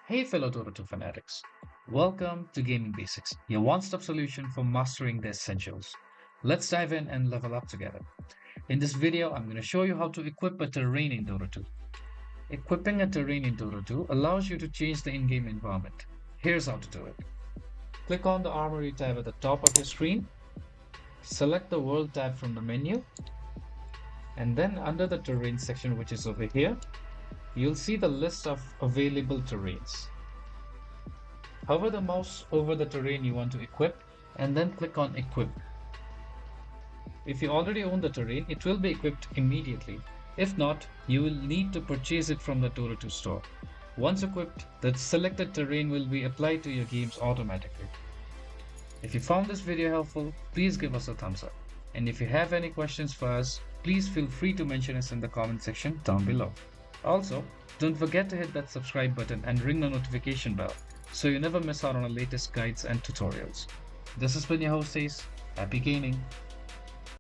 Hey fellow Dota 2 fanatics, welcome to Gaming Basics, your one-stop solution for mastering the essentials. Let's dive in and level up together. In this video, I'm going to show you how to equip a terrain in Dota 2. Equipping a terrain in Dota 2 allows you to change the in-game environment. Here's how to do it. Click on the Armory tab at the top of your screen, select the World tab from the menu, and then under the terrain section, which is over here, you'll see the list of available terrains. Hover the mouse over the terrain you want to equip and then click on Equip. If you already own the terrain, it will be equipped immediately. If not, you will need to purchase it from the Dota 2 store. Once equipped, the selected terrain will be applied to your games automatically. If you found this video helpful, please give us a thumbs up. And if you have any questions for us, please feel free to mention us in the comment section down below. Also, don't forget to hit that subscribe button and ring the notification bell so you never miss out on our latest guides and tutorials. This has been your host Ace. Happy gaming!